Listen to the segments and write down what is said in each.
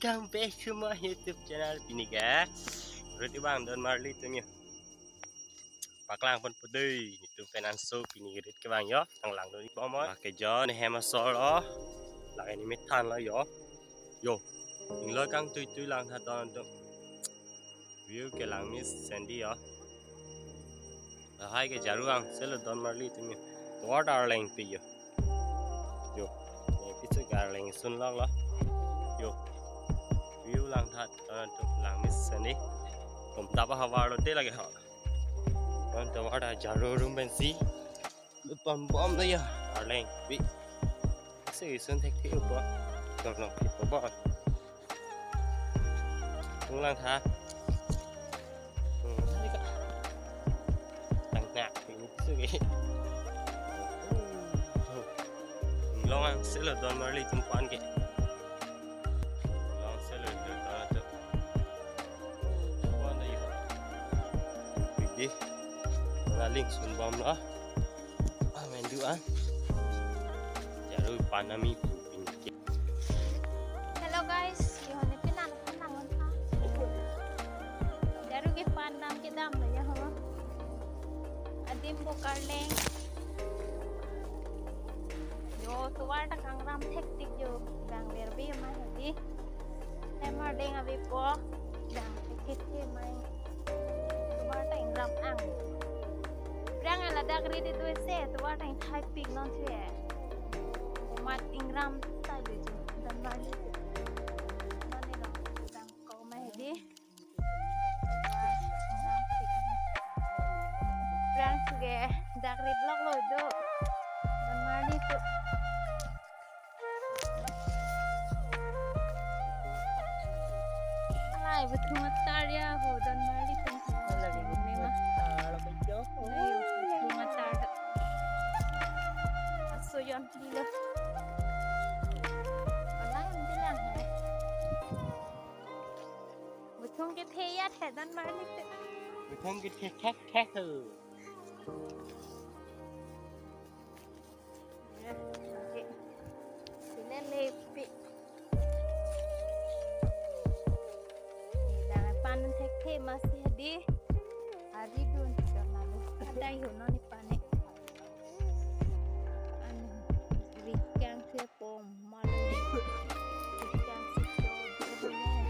Welcome back to my YouTube channel Piniga. Berarti bang Don Marley tu ni. Paklang pun putih. Itu penanso Piniga ke bang yo. Tang lang tu ni bom oi. Pakai jo ni hema sol oh. Lang ini metan lah yo. Yo. Ing lo kang tui lang tha ton tu. View ke lang ni Sandy yo. Hai ke jaru bang. Selo Don Marley tu ni. Tua darling pi yo. Yo. Ni pisu darling sun lok lo. Yo. View lang thật untuk lang mission ni.ผมdapat hawa roti lagi ha. Kan tu ada jarum bensi. Bom bom tu ya. Darling, bi. Segi sun tek tek apa? Dong dong pi apa? Tung lang tha. Ni ka. Tang nak ni segi. Long ang selo Don Marley tumpan ke. Ngaling sun bom lah. Main dua. Jaru panami pinggir. Hello guys, yon ni pinan kanang ha. Jaru ke panam ke dam ya ho. Adim bo karleng. Yo tuwar ta kangram hektik jo bang derbi ma hedi. Emar deng abi po. Bang hektik mai. Tuwar ta ingram ang. Rang ala dagri di tu se tu wa tang typing non tu ya mat ingram ta ju dan mali mane no dang ko mai di rang tu ge dagri blog lo do dan mali tu alai betul matar ya ho dan mali tu lagi memang so yon lila alai am dilang hai betul ke theya the dan marli te Betul ke tek tu. sila lepi dah pan tek masih di hari dun malu ada yono ni pane Vikang ke pom malu Vikang siso dulu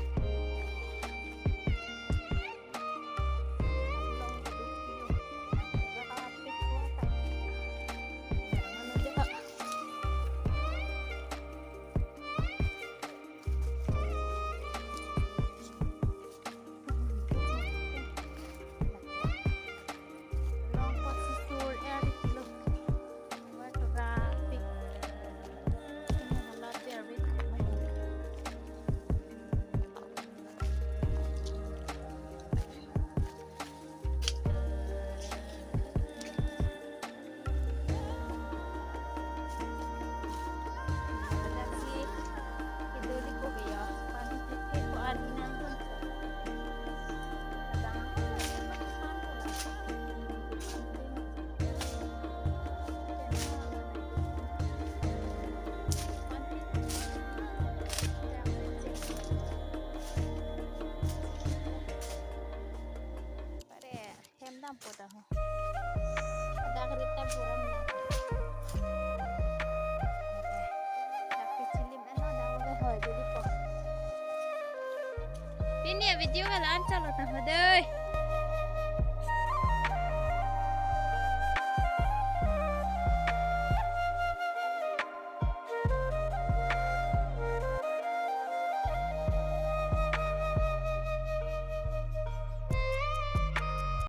poda ho dah kereta puram tapi cilim ano dah udah ho jadi po ini video kalan chalo ta deh